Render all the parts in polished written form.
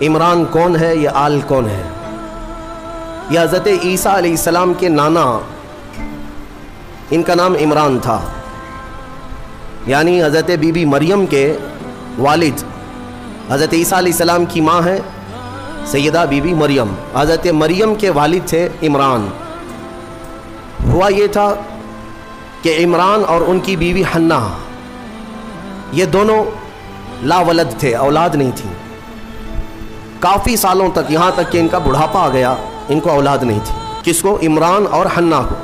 عمران کون ہے، یہ آل کون ہے؟ یہ حضرت عیسیٰ علیہ السلام کے نانا، ان کا نام عمران تھا، یعنی حضرت بی بی مریم کے والد حضرت عیسیٰ علیہ السلام کی ماں ہے سیدہ بی بی مریم، حضرت مریم کے والد تھے عمران۔ ہوا یہ تھا کہ عمران اور ان کی بیوی حنہ یہ دونوں لا ولد تھے، اولاد نہیں تھی کافی سالوں تک، یہاں تک کہ ان کا بڑھاپا آ گیا، ان کو اولاد نہیں تھی۔ کس کو؟ عمران اور حنہ کو۔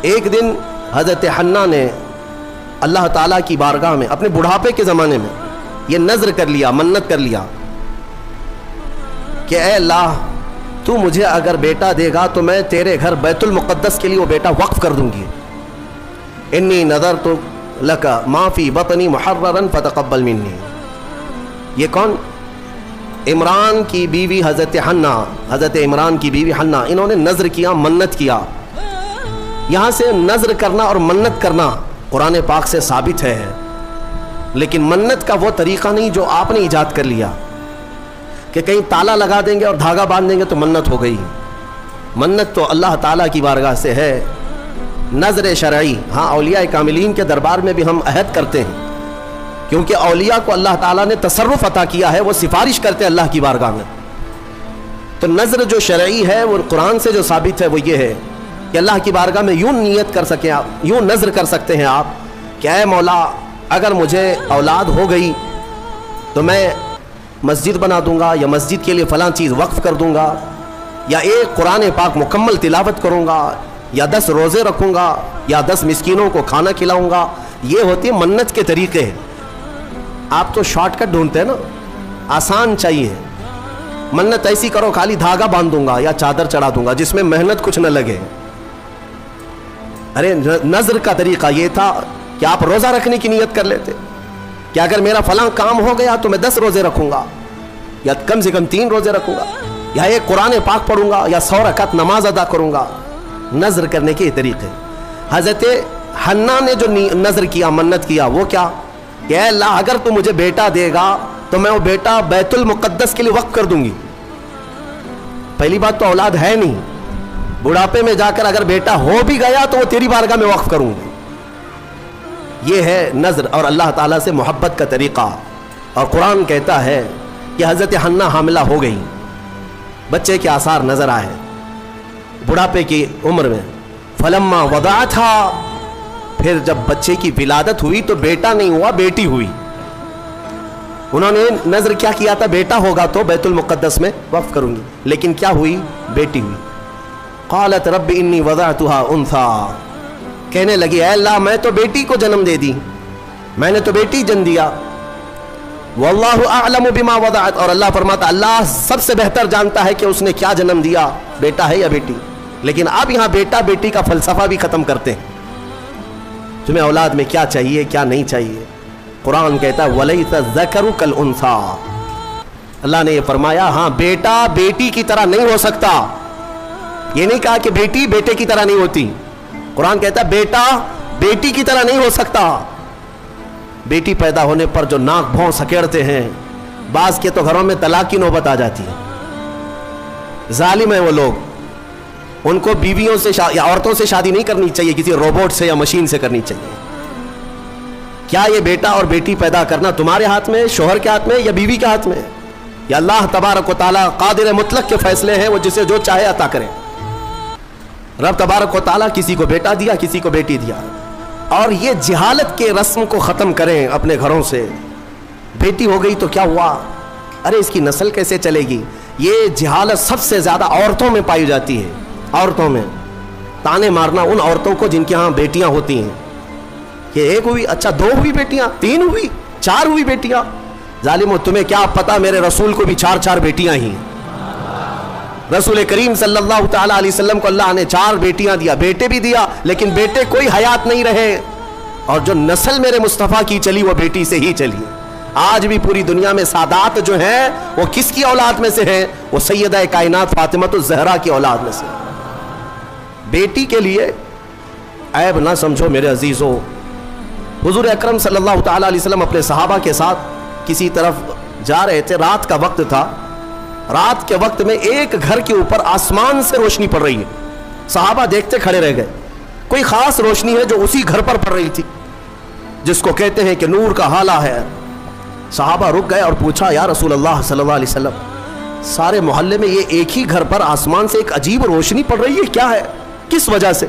ایک دن حضرت حنہ نے اللہ تعالیٰ کی بارگاہ میں اپنے بڑھاپے کے زمانے میں یہ نذر کر لیا، منت کر لیا کہ اے اللہ تو مجھے اگر بیٹا دے گا تو میں تیرے گھر بیت المقدس کے لیے وہ بیٹا وقف کر دوں گی۔ انی نذرت لک ما فی بطنی محررا فتقبل منی۔ یہ کون؟ عمران کی بیوی حضرت حنہ، حضرت عمران کی بیوی حنہ، انہوں نے نذر کیا، منت کیا۔ یہاں سے نذر کرنا اور منت کرنا قرآن پاک سے ثابت ہے، لیکن منت کا وہ طریقہ نہیں جو آپ نے ایجاد کر لیا کہ کہیں تالا لگا دیں گے اور دھاگا باندھ دیں گے تو منت ہو گئی۔ منت تو اللہ تعالیٰ کی بارگاہ سے ہے، نذر شرعی۔ ہاں، اولیاء کاملین کے دربار میں بھی ہم عہد کرتے ہیں، کیونکہ اولیاء کو اللہ تعالیٰ نے تصرف عطا کیا ہے، وہ سفارش کرتے ہیں اللہ کی بارگاہ میں۔ تو نذر جو شرعی ہے وہ قرآن سے جو ثابت ہے وہ یہ ہے کہ اللہ کی بارگاہ میں یوں نیت کر سکیں آپ، یوں نذر کر سکتے ہیں آپ کہ اے مولا اگر مجھے اولاد ہو گئی تو میں مسجد بنا دوں گا، یا مسجد کے لیے فلاں چیز وقف کر دوں گا، یا ایک قرآن پاک مکمل تلاوت کروں گا، یا 10 روزے رکھوں گا، یا 10 مسکینوں کو کھانا کھلاؤں گا۔ یہ ہوتی ہے منت کے طریقے۔ آپ تو شارٹ کٹ ڈھونڈتے ہیں نا، آسان چاہیے۔ منت ایسی کرو خالی دھاگا باندھ دوں گا یا چادر چڑھا دوں گا جس میں محنت کچھ نہ لگے۔ ارے نذر کا طریقہ یہ تھا کہ آپ روزہ رکھنے کی نیت کر لیتے کہ اگر میرا فلاں کام ہو گیا تو میں 10 روزے رکھوں گا، یا کم سے کم 3 روزے رکھوں گا، یا ایک قرآن پاک پڑھوں گا، یا 100 رکعت نماز ادا کروں گا۔ نذر کرنے کے طریقے۔ حضرت حنہ نے جو نذر کیا، منت کیا، وہ کیا کہ اے اللہ اگر تو مجھے بیٹا دے گا تو میں وہ بیٹا بیت المقدس کے لیے وقف کر دوں گی۔ پہلی بات تو اولاد ہے نہیں، بڑھاپے میں جا کر اگر بیٹا ہو بھی گیا تو وہ تیری بارگاہ میں وقف کروں گی۔ یہ ہے نذر اور اللہ تعالیٰ سے محبت کا طریقہ۔ اور قرآن کہتا ہے کہ حضرت حنہ حاملہ ہو گئی، بچے کے آثار نظر آئے بڑھاپے کی عمر میں۔ فلما وضعتھا، پھر جب بچے کی ولادت ہوئی تو بیٹا نہیں ہوا، بیٹی ہوئی۔ انہوں نے نذر کیا کیا تھا؟ بیٹا ہوگا تو بیت المقدس میں وقف کروں گی، لیکن کیا ہوئی؟ بیٹی ہوئی۔ قالت رب انی وضعتها انثى، کہنے لگی اے اللہ میں تو بیٹی کو جنم دے دی، میں نے تو بیٹی جن دیا۔ واللہ اعلم بما وضعت، اور اللہ فرماتا اللہ سب سے بہتر جانتا ہے کہ اس نے کیا جنم دیا، بیٹا ہے یا بیٹی۔ لیکن اب یہاں بیٹا بیٹی کا فلسفہ بھی ختم کرتے ہیں، تمہیں اولاد میں کیا چاہیے کیا نہیں چاہیے۔ قرآن کہتا ہے وَلَيْسَ الذَّكَرُ كَالْأُنثَىٰ، اللہ نے یہ فرمایا ہاں بیٹا بیٹی کی طرح نہیں ہو سکتا۔ یہ نہیں کہا کہ بیٹی بیٹے کی طرح نہیں ہوتی، قرآن کہتا ہے بیٹا بیٹی کی طرح نہیں ہو سکتا۔ بیٹی پیدا ہونے پر جو ناک بھون سکیڑتے ہیں، بعض کے تو گھروں میں طلاق کی نوبت آ جاتی ہے۔ ظالم ہیں وہ لوگ، ان کو بیویوں سے یا عورتوں سے شادی نہیں کرنی چاہیے، کسی روبوٹ سے یا مشین سے کرنی چاہیے۔ کیا یہ بیٹا اور بیٹی پیدا کرنا تمہارے ہاتھ میں، شوہر کے ہاتھ میں یا بیوی کے ہاتھ میں؟ یا اللہ تبارک و تعالیٰ قادر مطلق کے فیصلے ہیں، وہ جسے جو چاہے عطا کرے۔ رب تبارک و تعالیٰ کسی کو بیٹا دیا، کسی کو بیٹی دیا۔ اور یہ جہالت کے رسم کو ختم کریں اپنے گھروں سے۔ بیٹی ہو گئی تو کیا ہوا؟ ارے اس کی نسل کیسے چلے گی؟ یہ جہالت سب سے زیادہ عورتوں میں پائی جاتی ہے۔ عورتوں میں تانے مارنا ان عورتوں کو جن کے ہاں بیٹیاں ہوتی ہیں کہ ایک ہوئی، اچھا 2 ہوئی بیٹیاں، 3 ہوئی، 4 ہوئی بیٹیاں۔ ظالمو تمہیں کیا پتا میرے رسول کو بھی 4 بیٹیاں ہی۔ رسول کریم صلی اللہ تعالیٰ علیہ وسلم کو اللہ نے 4 بیٹیاں دیا، بیٹے بھی دیا، لیکن بیٹے کوئی حیات نہیں رہے، اور جو نسل میرے مصطفیٰ کی چلی وہ بیٹی سے ہی چلی۔ آج بھی پوری دنیا میں سادات جو ہیں وہ کس کی اولاد میں سے ہیں؟ وہ سیدہ کائنات فاطمہ الزہرا کی اولاد میں سے۔ بیٹی کے لیے عیب نہ سمجھو میرے عزیزو۔ حضور اکرم صلی اللہ تعالیٰ علیہ وسلم اپنے صحابہ کے ساتھ کسی طرف جا رہے تھے, رات کا وقت تھا. رات کے وقت میں ایک گھر کے اوپر آسمان سے روشنی پڑ رہی ہے. صحابہ دیکھتے کھڑے رہ گئے. کوئی خاص روشنی ہے جو اسی گھر پر پڑ رہی تھی, جس کو کہتے ہیں کہ نور کا حالہ ہے. صحابہ رک گئے اور پوچھا, یا رسول اللہ صلی اللہ علیہ وسلم, سارے محلے میں یہ ایک ہی گھر پر آسمان سے ایک عجیب روشنی پڑ رہی ہے, کیا ہے, کس وجہ سے؟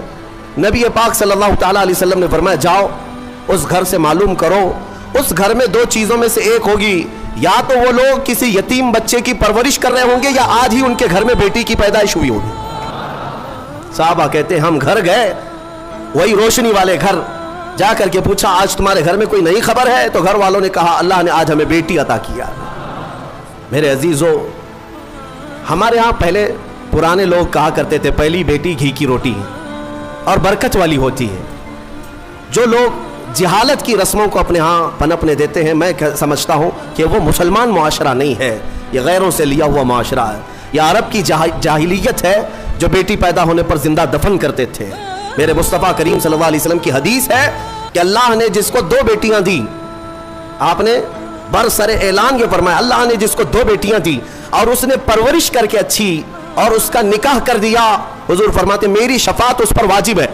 نبی پاک صلی اللہ تعالیٰ علیہ وسلم نے فرمایا, جاؤ اس گھر سے معلوم کرو, اس گھر میں دو چیزوں میں سے ایک ہوگی, یا تو وہ لوگ کسی یتیم بچے کی پرورش کر رہے ہوں گے, یا آج ہی ان کے گھر میں بیٹی کی پیدائش ہوئی ہوگی. صحابہ کہتے ہیں ہم گھر گئے, وہی روشنی والے گھر, جا کر کے پوچھا, آج تمہارے گھر میں کوئی نئی خبر ہے؟ تو گھر والوں نے کہا, اللہ نے آج ہمیں بیٹی عطا کیا. میرے عزیزو, ہمارے ہاں پہلے پرانے لوگ کہا کرتے تھے, پہلی بیٹی گھی کی روٹی اور برکت والی ہوتی ہے. جو لوگ جہالت کی رسموں کو اپنے ہاں پنپنے دیتے ہیں, میں سمجھتا ہوں کہ وہ مسلمان معاشرہ نہیں ہے, یہ غیروں سے لیا ہوا معاشرہ ہے. یہ عرب کی جاہلیت ہے جو بیٹی پیدا ہونے پر زندہ دفن کرتے تھے. میرے مصطفیٰ کریم صلی اللہ علیہ وسلم کی حدیث ہے کہ اللہ نے جس کو 2 بیٹیاں دی, آپ نے برسر اعلان یہ فرمایا, اللہ نے جس کو 2 بیٹیاں دی اور اس نے پرورش کر کے اچھی اور اس کا نکاح کر دیا, حضور فرماتے میری شفاعت اس پر واجب ہے,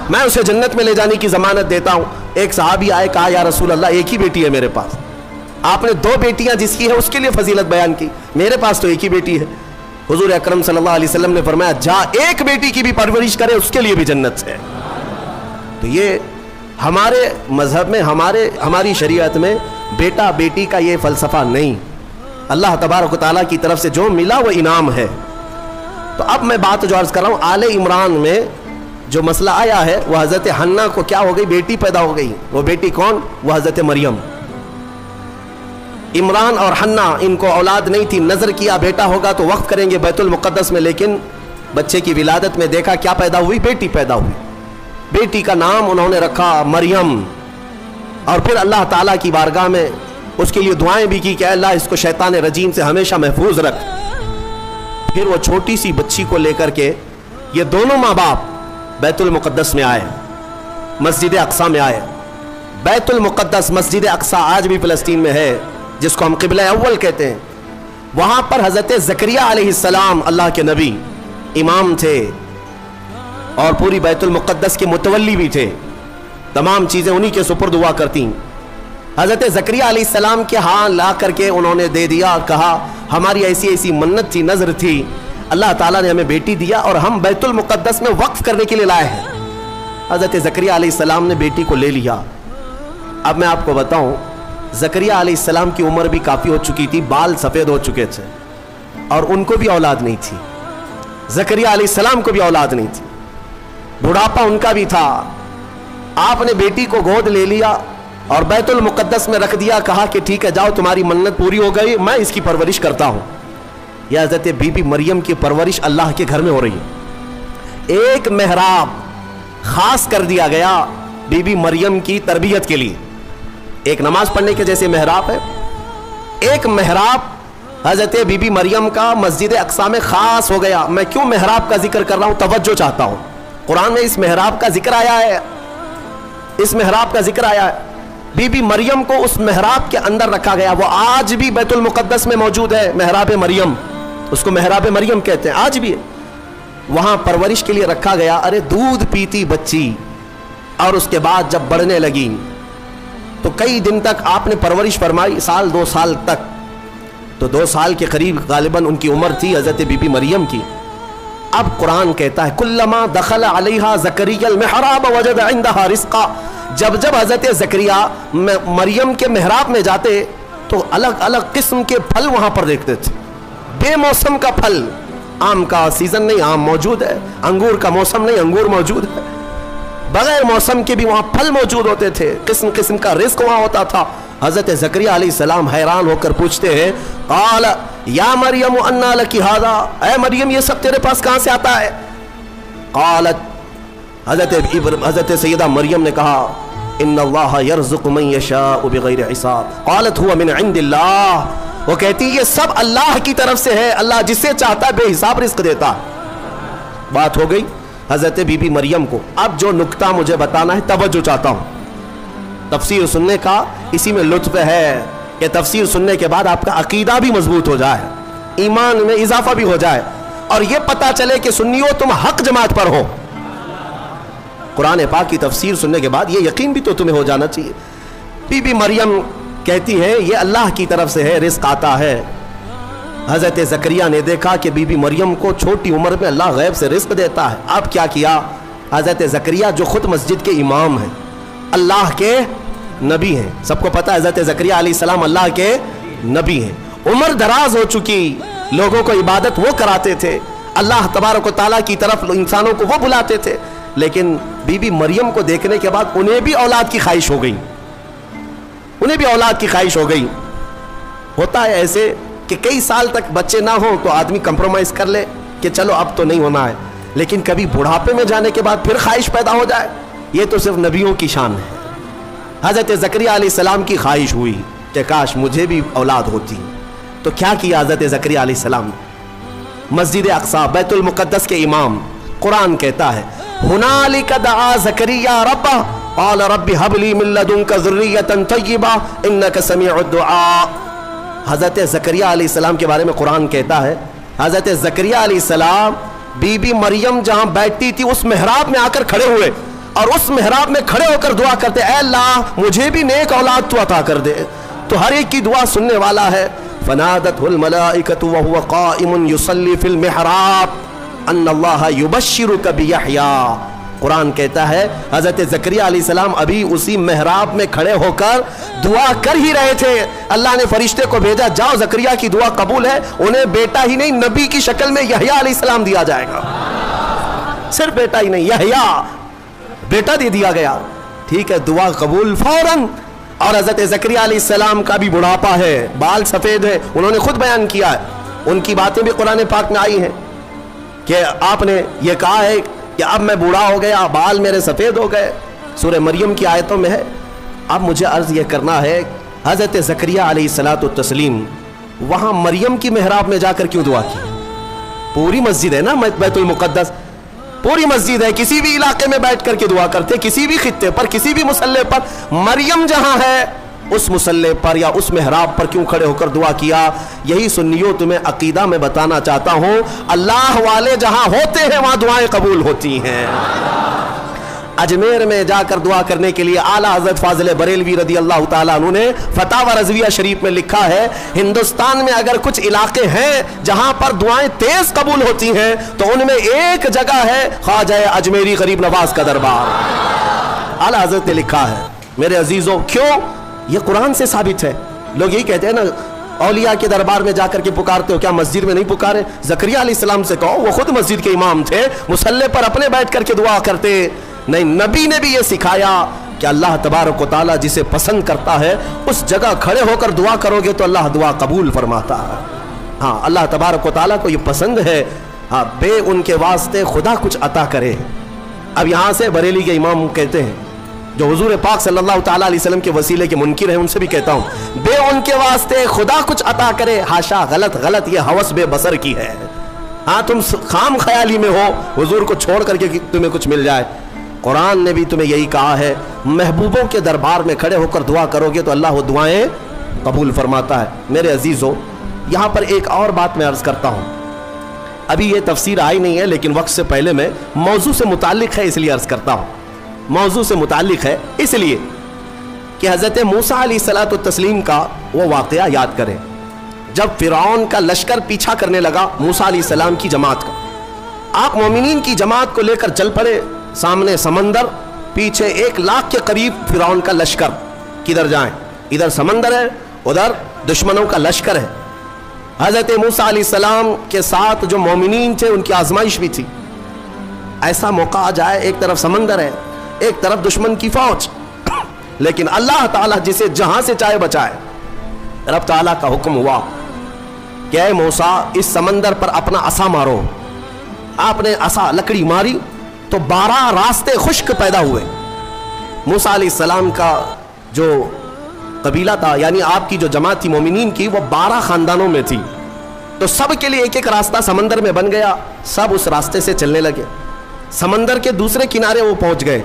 میں اسے جنت میں لے جانے کی ضمانت دیتا ہوں. ایک صحابی آئے, کہا, یا رسول اللہ, ایک ہی بیٹی ہے میرے پاس, آپ نے 2 بیٹیاں جس کی ہے اس کے لیے فضیلت بیان کی, میرے پاس تو ایک ہی بیٹی ہے. حضور اکرم صلی اللہ علیہ وسلم نے فرمایا, جا ایک بیٹی کی بھی پرورش کرے, اس کے لیے بھی جنت ہے. تو یہ ہمارے مذہب میں, ہماری شریعت میں بیٹا بیٹی کا یہ فلسفہ نہیں. اللہ تبارک و تعالیٰ کی طرف سے جو ملا وہ انعام ہے. تو اب میں بات جو عرض کر رہا ہوں, آل عمران میں جو مسئلہ آیا ہے وہ حضرت حنا کو کیا ہو گئی, بیٹی پیدا ہو گئی. وہ بیٹی کون؟ وہ حضرت مریم. عمران اور حنا ان کو اولاد نہیں تھی, نظر کیا بیٹا ہوگا تو وقف کریں گے بیت المقدس میں, لیکن بچے کی ولادت میں دیکھا کیا پیدا ہوئی, بیٹی پیدا ہوئی. بیٹی کا نام انہوں نے رکھا مریم, اور پھر اللہ تعالیٰ کی بارگاہ میں اس کے لیے دعائیں بھی کی کہ اللہ اس کو شیطان رجیم سے ہمیشہ محفوظ رکھ. پھر وہ چھوٹی سی بچی کو لے کر کے یہ دونوں ماں باپ بیت المقدس میں آئے, مسجد اقصی میں آئے. بیت المقدس مسجد اقصی آج بھی فلسطین میں ہے, جس کو ہم قبلہ اول کہتے ہیں. وہاں پر حضرت زکریا علیہ السلام اللہ کے نبی امام تھے اور پوری بیت المقدس کے متولی بھی تھے, تمام چیزیں انہی کے سپرد ہوا کرتی. حضرت زکریا علیہ السلام کے ہاں لا کر کے انہوں نے دے دیا, کہا ہماری ایسی ایسی منت تھی, نظر تھی, اللہ تعالیٰ نے ہمیں بیٹی دیا اور ہم بیت المقدس میں وقف کرنے کے لیے لائے ہیں. حضرت زکریا علیہ السلام نے بیٹی کو لے لیا. اب میں آپ کو بتاؤں, زکریا علیہ السلام کی عمر بھی کافی ہو چکی تھی, بال سفید ہو چکے تھے, اور ان کو بھی اولاد نہیں تھی. زکریا علیہ السلام کو بھی اولاد نہیں تھی, بڑھاپا ان کا بھی تھا. آپ نے بیٹی کو گود لے لیا اور بیت المقدس میں رکھ دیا, کہا کہ ٹھیک ہے جاؤ, تمہاری منت پوری ہو گئی, میں اس کی پرورش کرتا ہوں. یہ حضرت بی بی مریم کی پرورش اللہ کے گھر میں ہو رہی ہے. ایک محراب خاص کر دیا گیا بی بی مریم کی تربیت کے لیے. ایک نماز پڑھنے کے جیسے محراب ہے, ایک محراب حضرت بی بی مریم کا مسجد اقصی میں خاص ہو گیا. میں کیوں محراب کا ذکر کر رہا ہوں, توجہ چاہتا ہوں. قرآن میں اس محراب کا ذکر آیا ہے, اس محراب کا ذکر آیا ہے. بی بی مریم کو اس محراب کے اندر رکھا گیا. وہ آج بھی بیت المقدس میں موجود ہے, محراب مریم, اس کو محراب مریم کہتے ہیں, آج بھی ہے. وہاں پرورش کے لیے رکھا گیا. ارے دودھ پیتی بچی, اور اس کے بعد جب بڑھنے لگی تو کئی دن تک آپ نے پرورش فرمائی, 1-2 سال تک. تو 2 سال کے قریب غالباً ان کی عمر تھی حضرت بی بی مریم کی. اب قرآن کہتا ہے کلما دخل علیہا زکریا المحراب وجد عندہا رزقا. جب جب حضرت زکریا مریم کے محراب میں جاتے تو الگ الگ قسم کے پھل وہاں پر دیکھتے تھے. بے موسم کا پھل, آم کا سیزن نہیں, آم موجود ہے, انگور کا موسم نہیں, انگور موجود ہے, بغیر موسم کے بھی وہاں پھل موجود ہوتے تھے, قسم قسم کا رزق وہاں ہوتا تھا. حضرت زکریا علیہ السلام حیران ہو کر پوچھتے ہیں, قال یا مریم انا لکی ھذا, اے مریم یہ سب تیرے پاس کہاں سے آتا ہے؟ قالت, حضرت سیدہ مریم نے کہا, ان اللہ یرزق من یشاء بغیر حساب. قالت هو من عند اللہ, وہ کہتی یہ سب اللہ کی طرف سے ہے, اللہ جسے چاہتا ہے بے حساب رزق دیتا. بات ہو گئی حضرت بی بی مریم کو. اب جو نکتہ مجھے بتانا ہے, توجہ چاہتا ہوں, تفسیر سننے کا اسی میں لطف ہے. کہ تفسیر سننے کے بعد آپ کا عقیدہ بھی مضبوط ہو جائے, ایمان میں اضافہ بھی ہو جائے, اور یہ پتا چلے کہ سنیو تم حق جماعت پر ہو. قرآن پاک کی تفسیر سننے کے بعد یہ یقین بھی تو تمہیں ہو جانا چاہیے. بی بی مریم کہتی ہے یہ اللہ کی طرف سے ہے, رزق آتا ہے. حضرت زکریا نے دیکھا کہ بی بی مریم کو چھوٹی عمر میں اللہ غیب سے رزق دیتا ہے. اب کیا کیا حضرت زکریا, جو خود مسجد کے امام ہیں, اللہ کے نبی ہیں, سب کو پتا ہے حضرت زکریا علیہ السلام اللہ کے نبی ہیں, عمر دراز ہو چکی, لوگوں کو عبادت وہ کراتے تھے, اللہ تبارک و تعالیٰ کی طرف انسانوں کو وہ بلاتے تھے. لیکن بی بی مریم کو دیکھنے کے بعد انہیں بھی اولاد کی خواہش ہو گئی, انہیں بھی اولاد کی خواہش ہو گئی. ہوتا ہے ایسے کہ کئی سال تک بچے نہ ہوں تو آدمی کمپرومائز کر لے کہ چلو اب تو نہیں ہونا ہے, لیکن کبھی بڑھاپے میں جانے کے بعد پھر خواہش پیدا ہو جائے, یہ تو صرف نبیوں کی شان ہے. حضرت زکریا علیہ السلام کی خواہش ہوئی کہ کاش مجھے بھی اولاد ہوتی. تو کیا کیا حضرت زکریا علیہ السلام نے؟ مسجد اقصی بیت المقدس کے امام, قرآن کہتا ہے ہنالک دعا زکریا ربہ قال رب هب لي من لدنك ذرية طیبہ انك سمیع الدعاء. حضرت زکریا علیہ السلام کے بارے میں قرآن کہتا ہے حضرت زکریا علیہ السلام بی بی مریم جہاں بیٹھتی تھی اس محراب میں آ کر کھڑے ہوئے, اور اس محراب میں کھڑے ہو کر دعا کرتے, اے اللہ مجھے بھی نیک اولاد تو عطا کر دے. تو ہر ایک کی دعا سننے والا ہے. فنادته الملائکۃ وهو قائم یصلی فی المحراب ان اللہ یبشرک بیحییٰ. قرآن کہتا ہے حضرت زکریا علیہ السلام ابھی اسی محراب میں کھڑے ہو کر دعا کر ہی رہے تھے. اللہ نے فرشتے کو بھیجا, جاؤ زکریا کی دعا قبول ہے, انہیں بیٹا ہی نہیں نبی کی شکل میں یحییٰ علیہ السلام دیا جائے گا. صرف بیٹا ہی نہیں, یحییٰ بیٹا دے دیا گیا. ٹھیک ہے, دعا قبول فوراً. اور حضرت زکریا علیہ السلام کا بھی بڑھاپا ہے, بال سفید ہے, انہوں نے خود بیان کیا ہے, ان کی باتیں بھی قرآن پاک میں آئی ہیں کہ آپ نے یہ کہا ہے کہ اب میں بوڑھا ہو گیا, بال میرے سفید ہو گئے. سورہ مریم کی آیتوں میں ہے. اب مجھے عرض یہ کرنا ہے, حضرت زکریا علیہ الصلاۃ والتسلیم وہاں مریم کی محراب میں جا کر کیوں دعا کی؟ پوری مسجد ہے نا بیت المقدس, پوری مسجد ہے, کسی بھی علاقے میں بیٹھ کر کے دعا کرتے, کسی بھی خطے پر, کسی بھی مصلی پر. مریم جہاں ہے اس مصلی پر یا اس محراب پر کیوں کھڑے ہو کر دعا کیا؟ یہی سنیوں تمہیں عقیدہ میں بتانا چاہتا ہوں, اللہ والے جہاں ہوتے ہیں وہاں دعائیں قبول ہوتی ہیں. اجمیر میں جا کر دعا کرنے کے لیے اعلیٰ حضرت فاضل بریلوی رضی اللہ تعالیٰ عنہ نے فتاوی رضویہ شریف میں لکھا ہے, ہندوستان میں اگر کچھ علاقے ہیں جہاں پر دعائیں تیز قبول ہوتی ہیں تو ان میں ایک جگہ ہے خواجہ اجمیری غریب نواز کا دربار. اعلیٰ حضرت نے لکھا ہے. میرے عزیزوں, کیوں؟ یہ قرآن سے ثابت ہے. لوگ یہی کہتے ہیں نا اولیاء کے دربار میں جا کر کے پکارتے ہو, کیا مسجد میں نہیں پکارے؟ زکریا علیہ السلام سے کہو, وہ خود مسجد کے امام تھے, مصلی پر اپنے بیٹھ کر کے دعا کرتے. نہیں, نبی نے بھی یہ سکھایا کہ اللہ تبارک و تعالیٰ جسے پسند کرتا ہے اس جگہ کھڑے ہو کر دعا کرو گے تو اللہ دعا قبول فرماتا ہے. ہاں, اللہ تبارک و تعالیٰ کو یہ پسند ہے, ہاں, بے ان کے واسطے خدا کچھ عطا کرے. اب یہاں سے بریلی کے امام کہتے ہیں جو حضور پاک صلی اللہ تعالیٰ علیہ وسلم کے وسیلے کے منکر ہیں, ان سے بھی کہتا ہوں, بے ان کے واسطے خدا کچھ عطا کرے. ہاشا, غلط غلط, یہ ہوس بے بصر کی ہے. ہاں, تم خام خیالی میں ہو حضور کو چھوڑ کر کے تمہیں کچھ مل جائے. قرآن نے بھی تمہیں یہی کہا ہے, محبوبوں کے دربار میں کھڑے ہو کر دعا کرو گے تو اللہ وہ دعائیں قبول فرماتا ہے. میرے عزیزو, یہاں پر ایک اور بات میں عرض کرتا ہوں. ابھی یہ تفسیر آئی نہیں ہے لیکن وقت سے پہلے میں موضوع سے متعلق ہے اس لیے عرض کرتا ہوں. موضوع سے متعلق ہے اس لیے کہ حضرت موسیٰ علیہ الصلاۃ والتسلیم کا وہ واقعہ یاد کریں جب فرعون کا لشکر پیچھا کرنے لگا موسیٰ علیہ السلام کی جماعت کا. آپ مومنین کی جماعت کو لے کر چل پڑے, سامنے سمندر, پیچھے 1,00,000 کے قریب فرعون کا لشکر. کدھر جائیں؟ ادھر سمندر ہے, ادھر دشمنوں کا لشکر ہے. حضرت موسیٰ علیہ السلام کے ساتھ جو مومنین تھے ان کی آزمائش بھی تھی. ایسا موقع آ جائے, ایک طرف سمندر ہے, ایک طرف دشمن کی فوج, لیکن اللہ تعالیٰ جسے جہاں سے چاہے بچائے. رب تعالیٰ کا حکم ہوا کہ اے موسیٰ اس سمندر پر اپنا عصا مارو. آپ نے عصا لکڑی ماری تو 12 راستے خشک پیدا ہوئے. موسیٰ علیہ السلام کا جو قبیلہ تھا, یعنی آپ کی جو جماعت تھی مومنین کی, وہ 12 خاندانوں میں تھی, تو سب کے لیے ایک ایک راستہ سمندر میں بن گیا. سب اس راستے سے چلنے لگے. سمندر کے دوسرے کنارے وہ پہنچ گئے.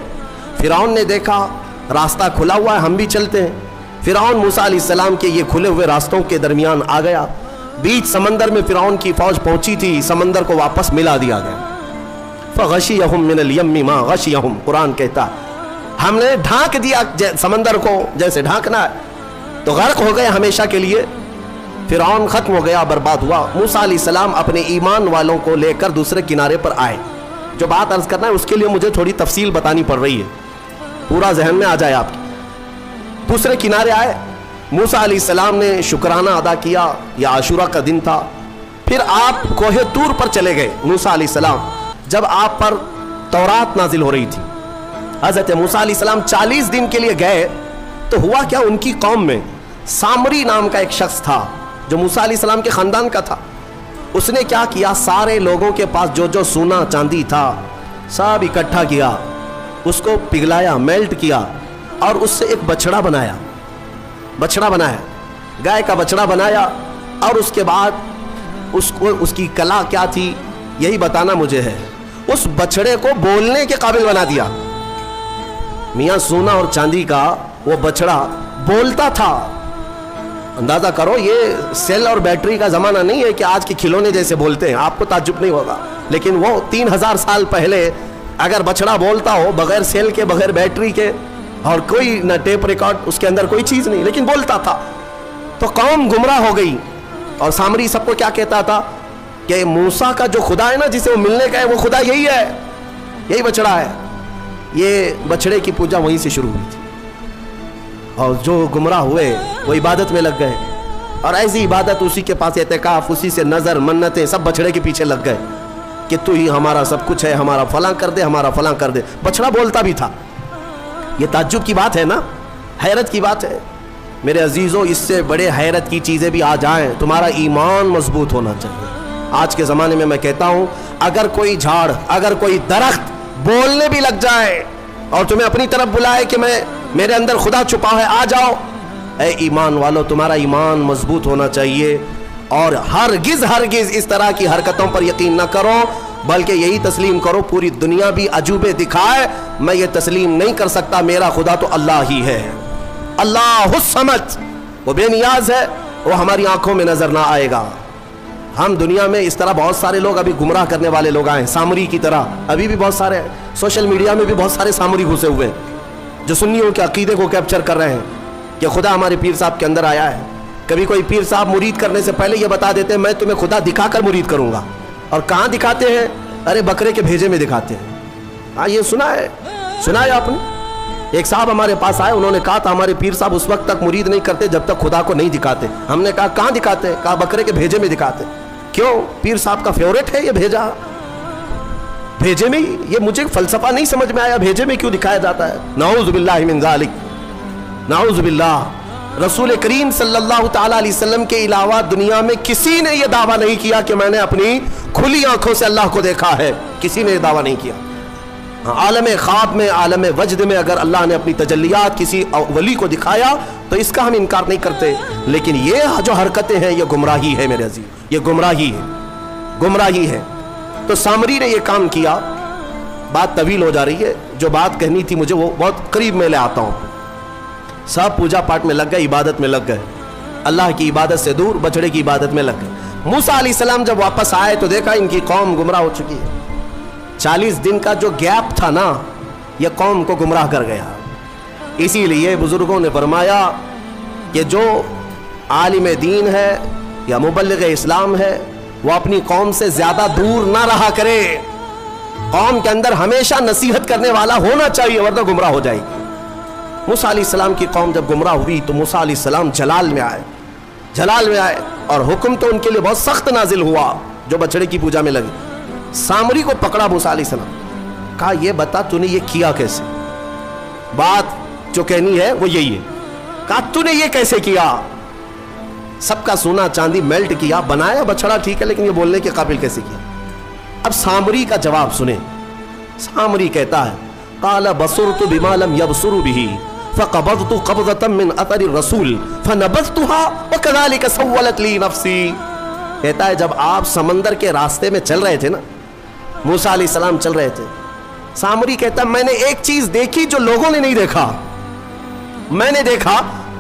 فرعون نے دیکھا راستہ کھلا ہوا ہے, ہم بھی چلتے ہیں. فرعون موسیٰ علیہ السلام کے یہ کھلے ہوئے راستوں کے درمیان آ گیا. بیچ سمندر میں فرعون کی فوج پہنچی تھی, سمندر کو واپس ملا دیا گیا. فغشیہم من الیم ما غشیہم, قرآن کہتا ہم نے ڈھانک دیا سمندر کو جیسے ڈھانکنا ہے, تو غرق ہو گئے ہمیشہ کے لیے. فرعون ختم ہو گیا, برباد ہوا. موسیٰ علیہ السلام اپنے ایمان والوں کو لے کر دوسرے کنارے پر آئے. جو بات عرض کرنا ہے اس کے لیے مجھے تھوڑی تفصیل بتانی پڑ رہی ہے, پورا ذہن میں آ جائے آپ کی. دوسرے کنارے آئے, موسیٰ علیہ السلام نے شکرانہ ادا کیا. یہ عاشورہ کا دن تھا. پھر آپ کوہ طور پر چلے گئے موسیٰ علیہ السلام, جب آپ پر تورات نازل ہو رہی تھی. حضرت موسیٰ علیہ السلام 40 دن کے لیے گئے تو ہوا کیا, ان کی قوم میں سامری نام کا ایک شخص تھا جو موسیٰ علیہ السلام کے خاندان کا تھا. اس نے کیا کیا, سارے لوگوں کے پاس جو جو سونا چاندی تھا سب اکٹھا کیا, اس کو پگھلایا, میلٹ کیا, اور اس سے ایک بچڑا بنایا. گائے کا بچڑا بنایا, اور اس کے بعد اس کی کلا کیا تھی یہی بتانا مجھے ہے. اس بچڑے کو بولنے کے قابل بنا دیا. میاں سونا اور چاندی کا وہ بچڑا بولتا تھا. اندازہ کرو, یہ سیل اور بیٹری کا زمانہ نہیں ہے کہ آج کے کھلونے جیسے بولتے ہیں, آپ کو تعجب نہیں ہوگا. لیکن وہ 3000 سال پہلے اگر بچڑا بولتا ہو بغیر سیل کے, بغیر بیٹری کے, اور کوئی نہ ٹیپ ریکارڈ, اس کے اندر کوئی چیز نہیں, لیکن بولتا تھا, تو قوم گمراہ ہو گئی. اور سامری سب کو کیا کہتا تھا کہ موسیٰ کا جو خدا ہے نا, جسے وہ ملنے کا ہے, وہ خدا یہی ہے, یہی بچڑا ہے. یہ بچڑے کی پوجا وہیں سے شروع ہوئی تھی, اور جو گمراہ ہوئے وہ عبادت میں لگ گئے. اور ایسی عبادت, اسی کے پاس اعتکاف, اسی سے نظر منتیں, سب بچڑے کے پیچھے لگ گئے کہ تو ہی ہمارا سب کچھ ہے, ہمارا فلاں کر دے, ہمارا فلاں کر دے. بچڑا بولتا بھی تھا. یہ تعجب کی بات ہے نا, حیرت کی بات ہے میرے عزیزوں. اس سے بڑے حیرت کی چیزیں بھی آ جائیں, تمہارا ایمان مضبوط ہونا چاہیے. آج کے زمانے میں کہتا ہوں, اگر کوئی جھاڑ, اگر کوئی درخت بولنے بھی لگ جائے اور تمہیں اپنی طرف بلائے کہ میرے اندر خدا چھپا ہے, آ جاؤ, اے ایمان والو, تمہارا ایمان مضبوط ہونا چاہیے. اور ہرگز اس طرح کی حرکتوں پر یقین نہ کرو, بلکہ یہی تسلیم کرو, پوری دنیا بھی عجوبے دکھائے, میں یہ تسلیم نہیں کر سکتا, میرا خدا تو اللہ ہی ہے. اللہ الصمد, وہ بے نیاز ہے, وہ ہماری آنکھوں میں نظر نہ آئے گا. ہم دنیا میں اس طرح بہت سارے لوگ ابھی گمراہ کرنے والے لوگ آئے ہیں, سامری کی طرح. ابھی بھی بہت سارے سوشل میڈیا میں بھی بہت سارے سامری گھسے ہوئے ہیں جو سنیوں کے عقیدے کو کیپچر کر رہے ہیں کہ خدا ہمارے پیر صاحب کے اندر آیا ہے. کبھی کوئی پیر صاحب مرید کرنے سے پہلے یہ بتا دیتے ہیں میں تمہیں خدا دکھا کر مرید کروں گا. اور کہاں دکھاتے ہیں؟ ارے بکرے کے بھیجے میں دکھاتے ہیں. ہاں, یہ سنا ہے آپ نے. ایک صاحب ہمارے پاس آئے, انہوں نے کہا تھا ہمارے پیر صاحب اس وقت تک مرید نہیں کرتے جب تک خدا کو نہیں دکھاتے. ہم نے کہا کہاں دکھاتے؟ کہا بکرے کے بھیجے میں دکھاتے. کیوں؟ پیر صاحب کا فیوریٹ ہے یہ بھیجا. بھیجے میں, یہ مجھے فلسفہ نہیں سمجھ میں آیا, بھیجے میں کیوں دکھایا جاتا ہے؟ نعوذ باللہ من ذالک, نعوذ باللہ. رسول کریم صلی اللہ تعالی علیہ وسلم کے علاوہ دنیا میں کسی نے یہ دعویٰ نہیں کیا کہ میں نے اپنی کھلی آنکھوں سے اللہ کو دیکھا ہے. کسی نے یہ دعویٰ نہیں کیا. عالم خواب میں, عالم وجد میں اگر اللہ نے اپنی تجلیات کسی ولی کو دکھایا تو اس کا ہم انکار نہیں کرتے. لیکن یہ جو حرکتیں ہیں یہ گمراہی ہے میرے عزیز, یہ گمراہی ہے. تو سامری نے یہ کام کیا. بات طویل ہو جا رہی ہے, جو بات کہنی تھی مجھے وہ بہت قریب میں لے آتا ہوں. سب پوجا پاٹ میں لگ گئے, عبادت میں لگ گئے, اللہ کی عبادت سے دور بچڑے کی عبادت میں لگ گئے. موسیٰ علیہ السلام جب واپس آئے تو دیکھا ان کی قوم گمراہ ہو چکی ہے. 40 دن کا جو گیپ تھا نا, یہ قوم کو گمراہ کر گیا. اسی لیے بزرگوں نے فرمایا کہ جو عالم دین ہے یا مبلغ اسلام ہے وہ اپنی قوم سے زیادہ دور نہ رہا کرے. قوم کے اندر ہمیشہ نصیحت کرنے والا ہونا چاہیے, ورنہ گمراہ ہو جائے گی. موسیٰ علیہ السلام کی قوم جب گمراہ ہوئی تو موسیٰ علیہ السلام جلال میں آئے اور حکم تو ان کے لیے بہت سخت نازل ہوا جو بچڑے کی پوجا میں لگے. سامری کو پکڑا موسیٰ علیہ السلام, کہا یہ بتا تو نے یہ کیا کیسے؟ بات جو کہنی ہے وہ یہی ہے. کہا تو نے یہ کیسے کیا؟ سب کا سونا چاندی میلٹ کیا, بنایا بچڑا ٹھیک ہے, لیکن یہ بولنے کے قابل کیسے کیا؟ اب سامری کا جواب سنیں. سامری کہتا ہے قال بصرت بما لم يبصروا به فقبضت قبضة من اثر الرسول فنبذتها وكذلك سولت لي نفسي. کہتا ہے جب آپ سمندر کے راستے میں چل رہے تھے نا, موسیٰ علیہ السلام چل رہے تھے, سامری کہتا ہے میں نے ایک چیز دیکھی جو لوگوں نے نہیں دیکھا. میں نے دیکھا